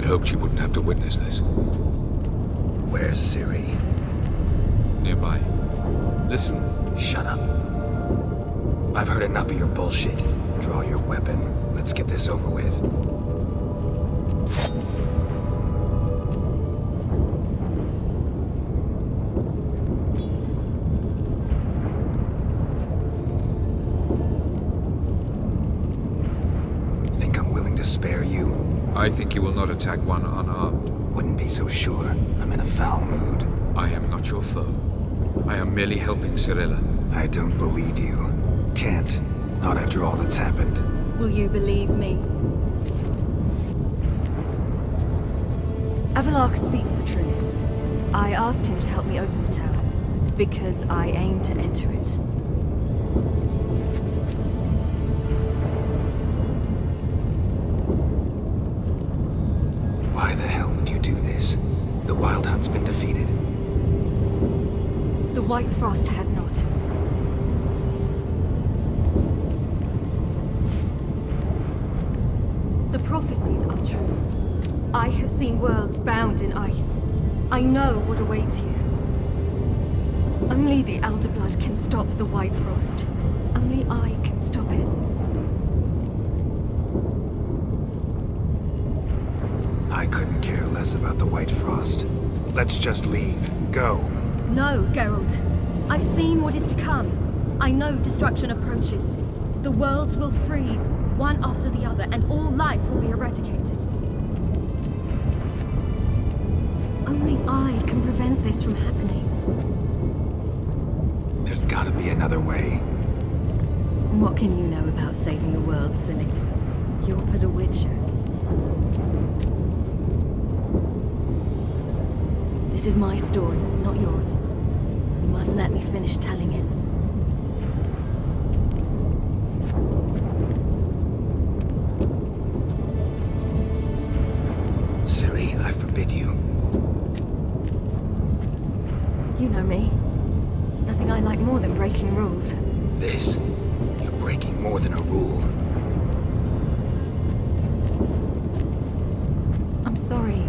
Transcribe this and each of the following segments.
I'd hoped you wouldn't have to witness this. Where's Ciri? Nearby. Listen. Shut up. I've heard enough of your bullshit. Draw your weapon. Let's get this over with. Think I'm willing to spare you? I think you will not attack one unarmed. Wouldn't be so sure. I'm in a foul mood. I am not your foe. I am merely helping Cirilla. I don't believe you. Can't. Not after all that's happened. Will you believe me? Avallac'h speaks the truth. I asked him to help me open the tower, because I aim to enter it. Why the hell would you do this? The Wild Hunt's been defeated. The White Frost has not. The prophecies are true. I have seen worlds bound in ice. I know what awaits you. Only the Elder Blood can stop the White Frost. Only I can stop it. I couldn't care less about the White Frost. Let's just leave. Go. No, Geralt. I've seen what is to come. I know destruction approaches. The worlds will freeze, one after the other, and all life will be eradicated. Only I can prevent this from happening. There's gotta be another way. What can you know about saving the world, silly? You're but a witcher. This is my story, not yours. You must let me finish telling it. Ciri, I forbid you. You know me. Nothing I like more than breaking rules. This? You're breaking more than a rule. I'm sorry.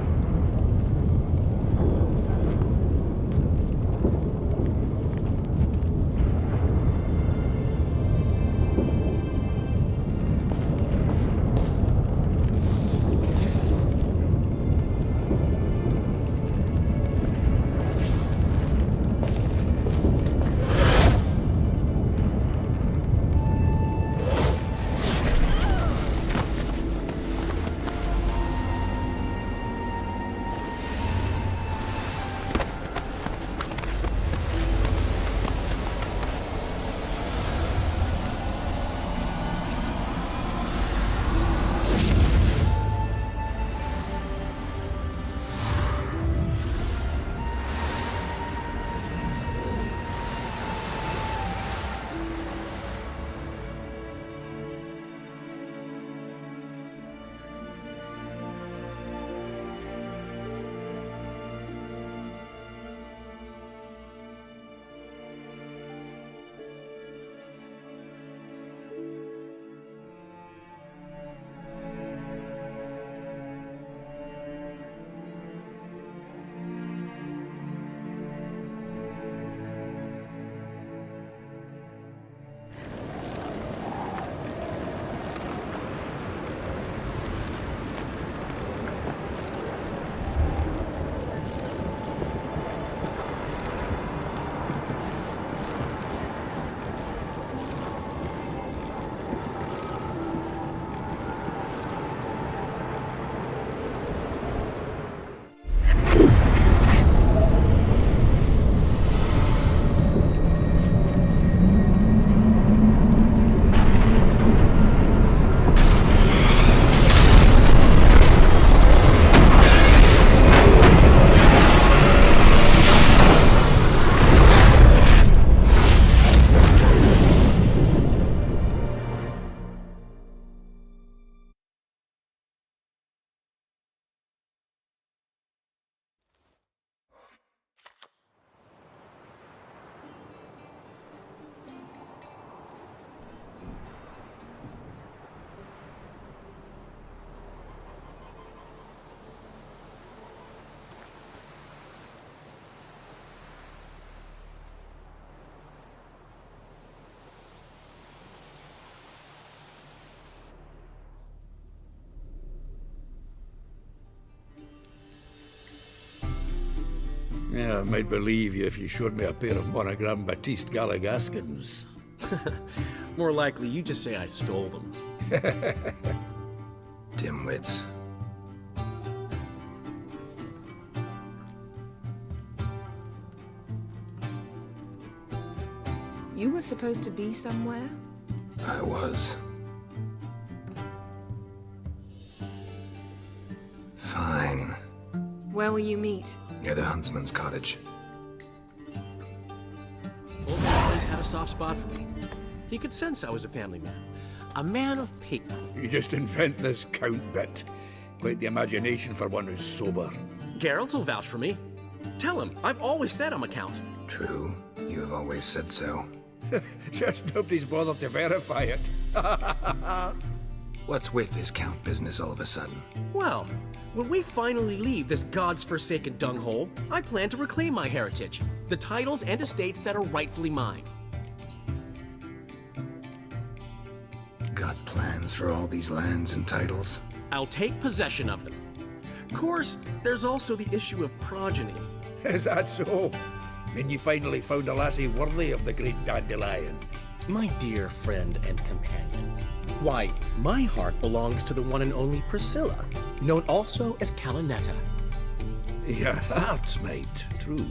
Yeah, I might believe you if you showed me a pair of Monogram Batiste Galligaskins. More likely, you just say I stole them. Dimwits. You were supposed to be somewhere? I was. Fine. Where will you meet? Near the huntsman's cottage. Old man always had a soft spot for me. He could sense I was a family man. A man of people. You just invent this count bit. Quite the imagination for one who's sober. Geralt will vouch for me. Tell him, I've always said I'm a count. True. You have always said so. Just nobody's bothered to verify it. What's with this count business all of a sudden? Well, when we finally leave this god's forsaken dunghole, I plan to reclaim my heritage, the titles and estates that are rightfully mine. Got plans for all these lands and titles? I'll take possession of them. Of course, there's also the issue of progeny. Is that so? Mean you finally found a lassie worthy of the great dandelion? My dear friend and companion. Why, my heart belongs to the one and only Priscilla, known also as Calinetta. Your heart, mate, true.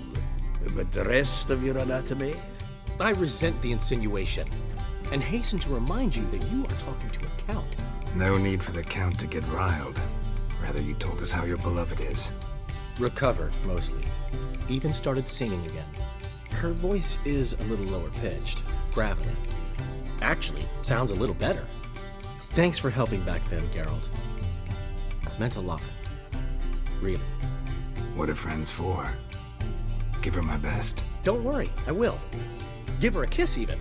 But the rest of your anatomy? I resent the insinuation, and hasten to remind you that you are talking to a count. No need for the count to get riled. Rather, you told us how your beloved is. Recovered, mostly. Even started singing again. Her voice is a little lower pitched, gravelly. Actually, sounds a little better. Thanks for helping back then, Geralt. Meant a lot. Really. What are friends for? Give her my best. Don't worry, I will. Give her a kiss, even.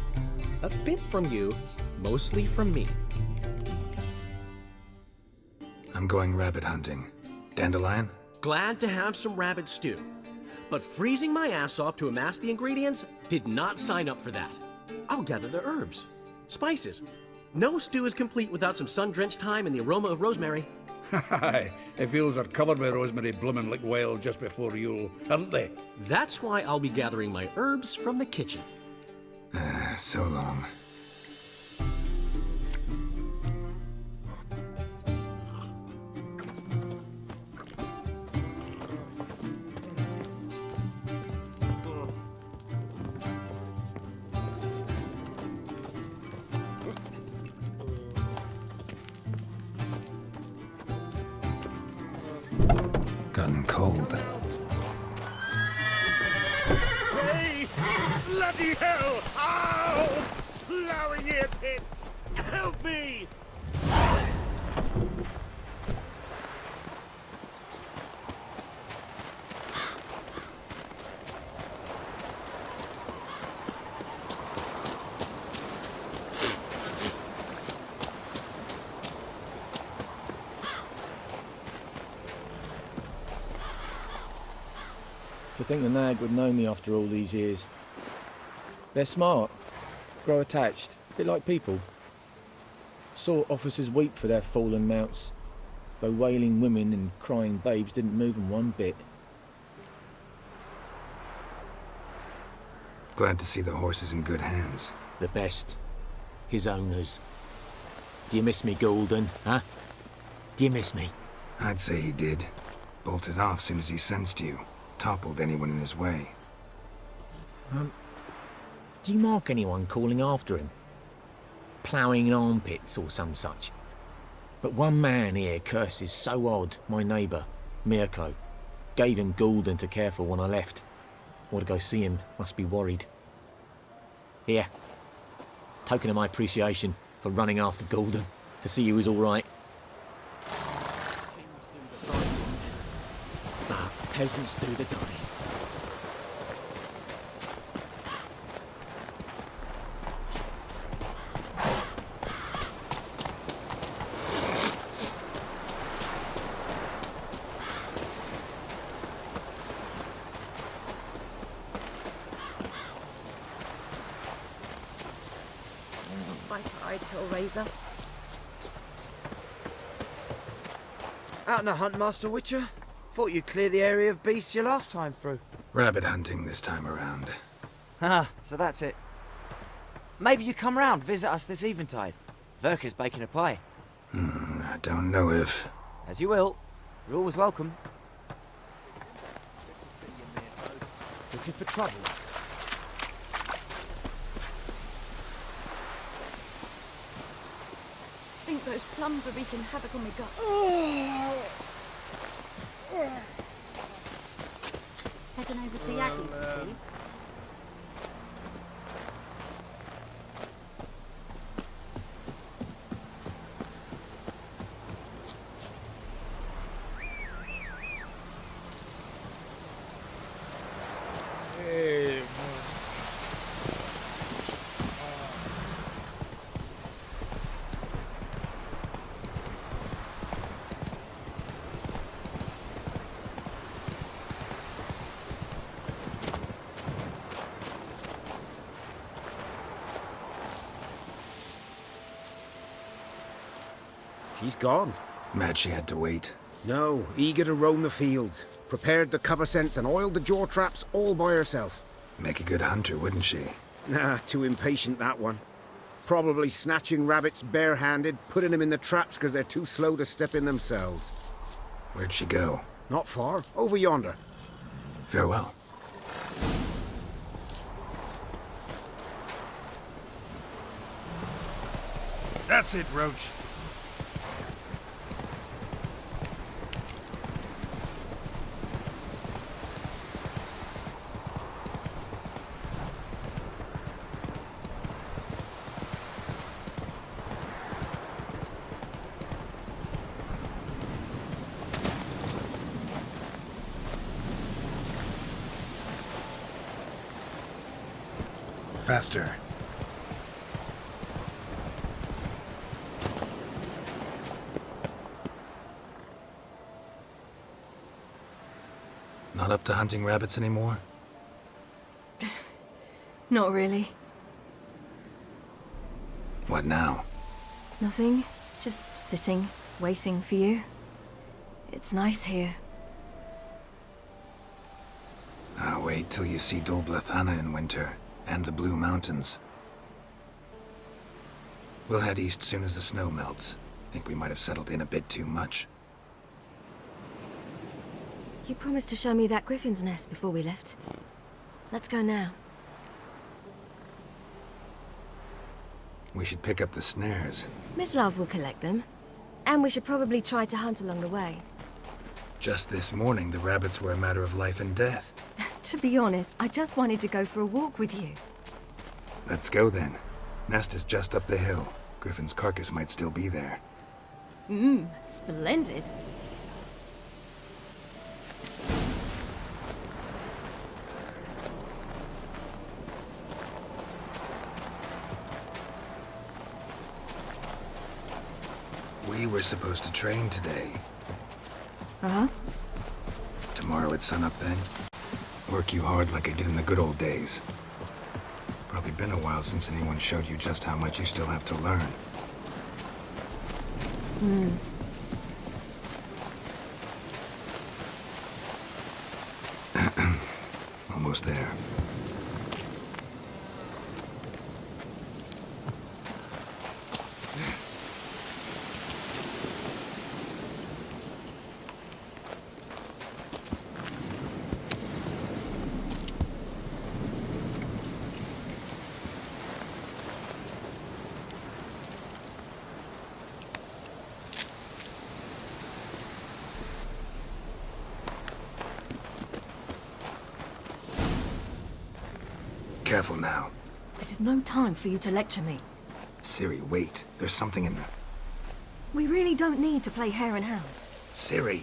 A bit from you, mostly from me. I'm going rabbit hunting. Dandelion? Glad to have some rabbit stew. But freezing my ass off to amass the ingredients did not sign up for that. I'll gather the herbs, spices. No stew is complete without some sun-drenched thyme and the aroma of rosemary. Aye, the fields are covered with rosemary bloomin' like wild just before Yule, aren't they? That's why I'll be gathering my herbs from the kitchen. So long. Gotten cold. Hey! Bloody hell! Ow! Plowing ear pits! Help me! To think the nag would know me after all these years. They're smart, grow attached, a bit like people. Saw officers weep for their fallen mounts, though wailing women and crying babes didn't move them one bit. Glad to see the horse is in good hands. The best. His owners. Do you miss me, Golden, huh? Do you miss me? I'd say he did. Bolted off soon as he sensed you. Toppled anyone in his way. Do you mark anyone calling after him? Ploughing in armpits or some such? But one man here curses so odd, my neighbour, Mirko. Gave him Golden to care for when I left. Want to go see him, must be worried. Here. Token of my appreciation for running after Golden, to see he was all right. But peasants do the dying. Bite-eyed Hellraiser. Out on a hunt, Master Witcher? Thought you'd clear the area of beasts your last time through. Rabbit hunting this time around. Ah, so that's it. Maybe you come round, visit us this eventide. Verka's baking a pie. I don't know if... As you will. You're always welcome. Looking for trouble? I think those plums are wreaking havoc on my gut. Heading over to Yagi's this eve. She's gone. Mad she had to wait. No, eager to roam the fields. Prepared the cover scents and oiled the jaw traps all by herself. Make a good hunter, wouldn't she? Nah, too impatient, that one. Probably snatching rabbits barehanded, putting them in the traps because they're too slow to step in themselves. Where'd she go? Not far. Over yonder. Farewell. That's it, Roach. Faster. Not up to hunting rabbits anymore? Not really. What now? Nothing. Just sitting, waiting for you. It's nice here. Wait till you see Dol Blathanna in winter, and the Blue Mountains. We'll head east soon as the snow melts. Think we might have settled in a bit too much. You promised to show me that griffin's nest before we left. Let's go now. We should pick up the snares. Miss Love will collect them. And we should probably try to hunt along the way. Just this morning, the rabbits were a matter of life and death. To be honest, I just wanted to go for a walk with you. Let's go then. Nest is just up the hill. Griffin's carcass might still be there. Splendid. We were supposed to train today. Uh-huh. Tomorrow at sunup then? Work you hard like I did in the good old days. Probably been a while since anyone showed you just how much you still have to learn. Almost there. Careful now. This is no time for you to lecture me. Ciri, wait. There's something in the... We really don't need to play hare and hounds. Ciri!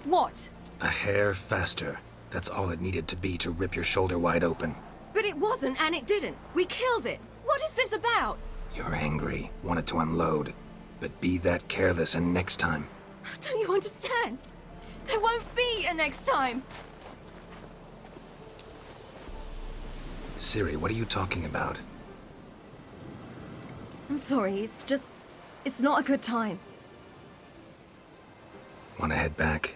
What? A hair faster. That's all it needed to be to rip your shoulder wide open. But it wasn't, and it didn't. We killed it. What is this about? You're angry, wanted to unload. But be that careless and next time. Don't you understand? There won't be a next time. Ciri, what are you talking about? I'm sorry, it's not a good time. Wanna head back?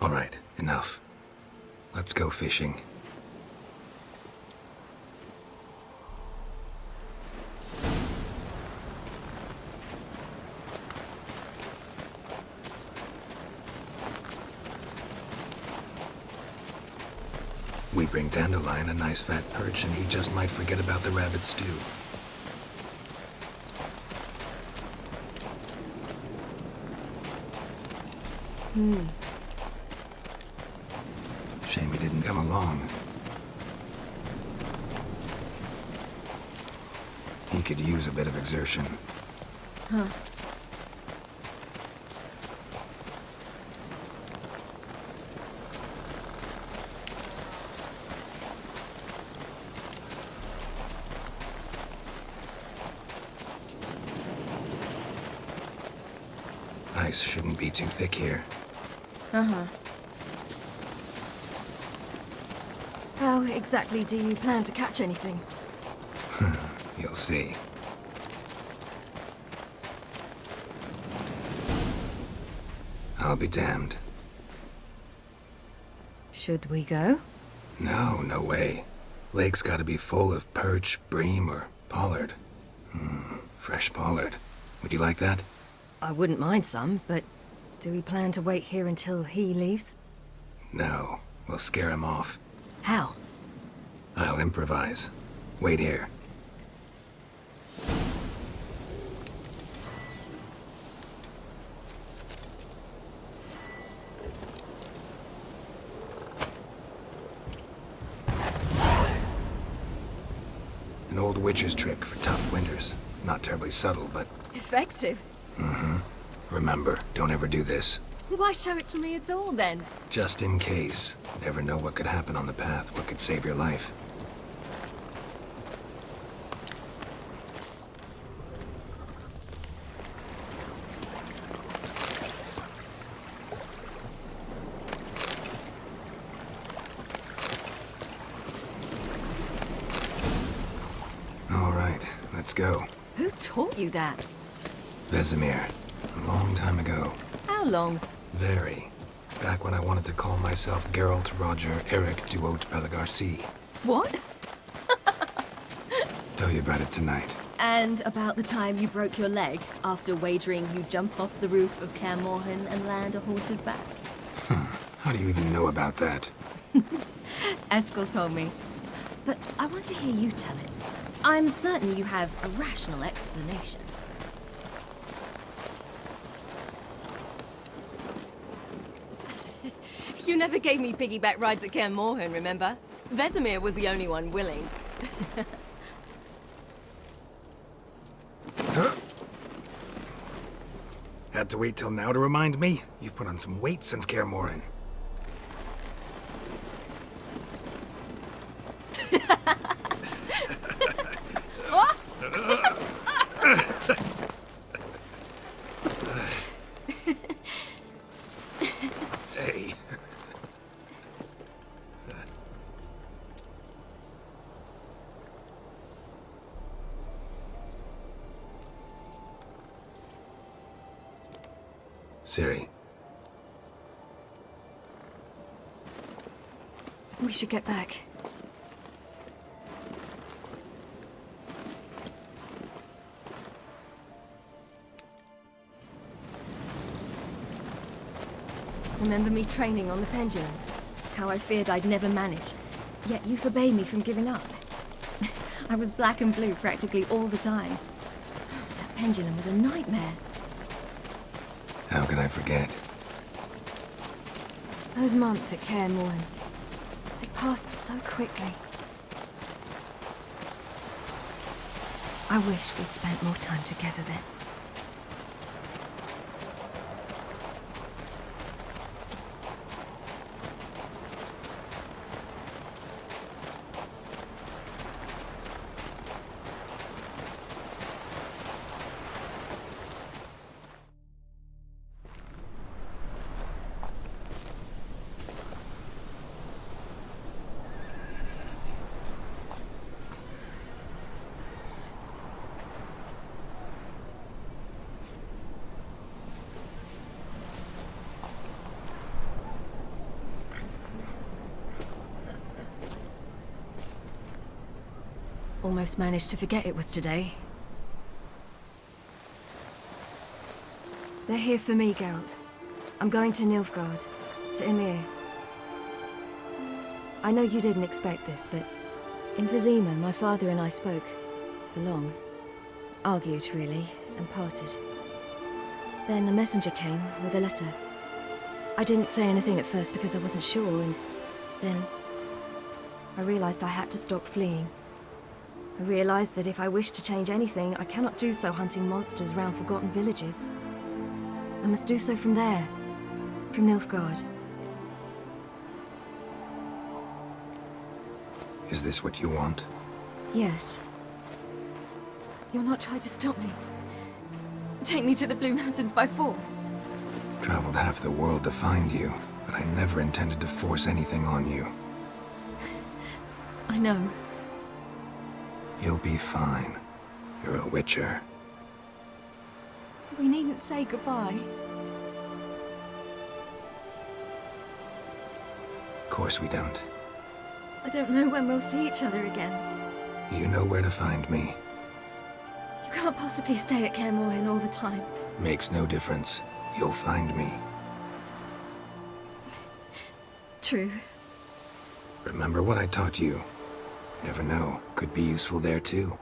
All right, enough. Let's go fishing. We bring Dandelion a nice fat perch, and he just might forget about the rabbit stew. Shame he didn't come along. He could use a bit of exertion. Huh. Ice shouldn't be too thick here. Uh-huh. How exactly do you plan to catch anything? You'll see. I'll be damned. Should we go? No, no way. Lake's gotta be full of perch, bream, or pollard. Fresh pollard. Would you like that? I wouldn't mind some, but do we plan to wait here until he leaves? No, we'll scare him off. How? I'll improvise. Wait here. An old witcher's trick for tough winters. Not terribly subtle, but... Effective. Remember, don't ever do this. Why show it to me at all, then? Just in case. Never know what could happen on the path, what could save your life. All right, let's go. Who taught you that? Vesemir. A long time ago. How long? Very. Back when I wanted to call myself Geralt Roger Eric Duote Pellegarci. What? Tell you about it tonight. And about the time you broke your leg after wagering you'd jump off the roof of Kaer Morhen and land a horse's back? How do you even know about that? Eskel told me. But I want to hear you tell it. I'm certain you have a rational explanation. You never gave me piggyback rides at Kaer Morhen, remember? Vesemir was the only one willing. Had to wait till now to remind me? You've put on some weight since Kaer Morhen. Hey. Ciri. We should get back. Remember me training on the pendulum? How I feared I'd never manage. Yet you forbade me from giving up. I was black and blue practically all the time. That pendulum was a nightmare. How could I forget? Those months at Kaer Morhen, they passed so quickly. I wish we'd spent more time together then. Almost managed to forget it was today. They're here for me, Geralt. I'm going to Nilfgaard, to Emir. I know you didn't expect this, but in Vizima, my father and I spoke for long. Argued, really, and parted. Then a messenger came with a letter. I didn't say anything at first because I wasn't sure, and then I realized I had to stop fleeing. I realized that if I wish to change anything, I cannot do so hunting monsters round forgotten villages. I must do so from there, from Nilfgaard. Is this what you want? Yes. You'll not try to stop me. Take me to the Blue Mountains by force. Traveled half the world to find you, but I never intended to force anything on you. I know. You'll be fine. You're a Witcher. We needn't say goodbye. Of course we don't. I don't know when we'll see each other again. You know where to find me. You can't possibly stay at Kaer Morhen all the time. Makes no difference. You'll find me. True. Remember what I taught you. Never know. Could be useful there too.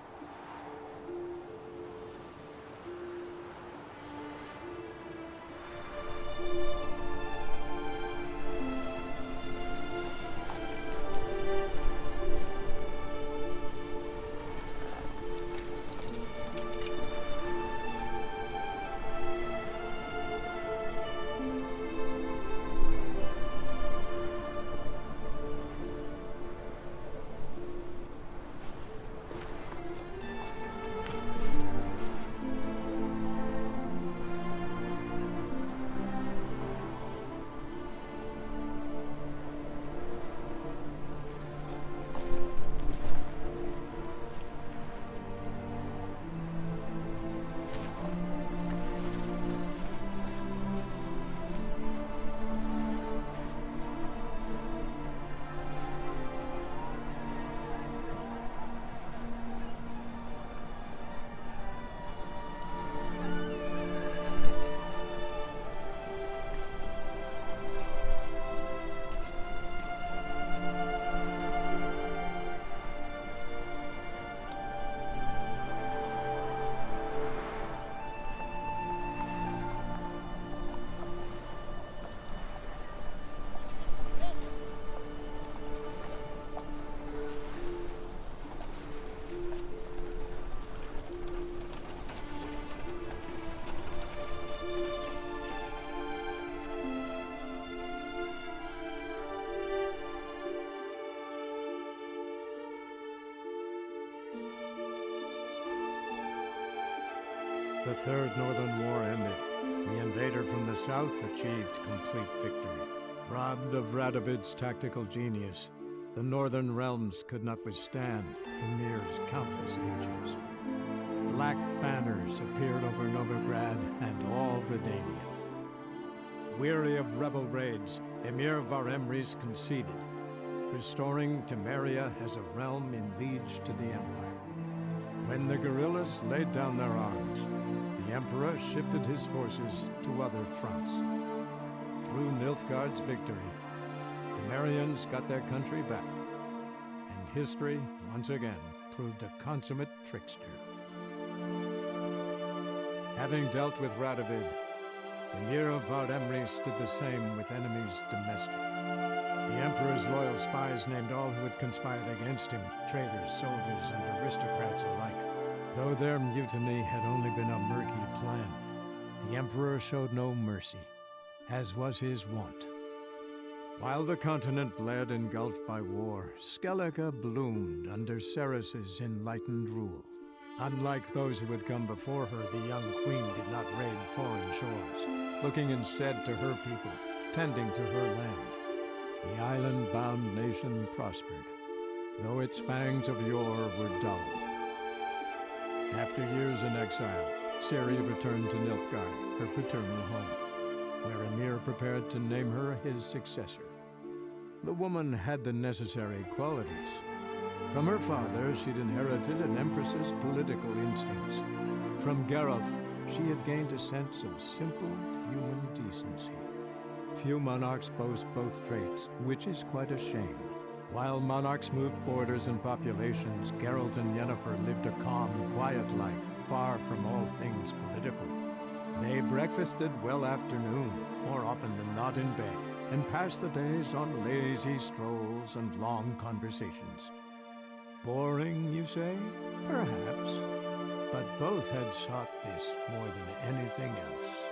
The Third Northern War ended. The invader from the south achieved complete victory. Robbed of Radovid's tactical genius, the Northern realms could not withstand Emir's countless legions. Black banners appeared over Novigrad and all Redania. Weary of rebel raids, Emir Var-Emreis conceded, restoring Temeria as a realm in liege to the Empire. When the guerrillas laid down their arms, the Emperor shifted his forces to other fronts. Through Nilfgaard's victory, Temerians got their country back, and history, once again, proved a consummate trickster. Having dealt with Radovid, Emir of Var-Emreis did the same with enemies domestic. The Emperor's loyal spies named all who had conspired against him, traitors, soldiers, and aristocrats alike. Though their mutiny had only been a murky plan, the Emperor showed no mercy, as was his wont. While the continent bled engulfed by war, Skellige bloomed under Ceres's enlightened rule. Unlike those who had come before her, the young queen did not raid foreign shores, looking instead to her people, tending to her land. The island-bound nation prospered, though its fangs of yore were dulled. After years in exile, Ciri returned to Nilfgaard, her paternal home, where Emir prepared to name her his successor. The woman had the necessary qualities, From her father, she'd inherited an empress's political instincts. From Geralt, she had gained a sense of simple human decency. Few monarchs boast both traits, which is quite a shame. While monarchs moved borders and populations, Geralt and Yennefer lived a calm, quiet life, far from all things political. They breakfasted well after noon, more often than not in bed, and passed the days on lazy strolls and long conversations. Boring, you say? Perhaps. But both had sought this more than anything else.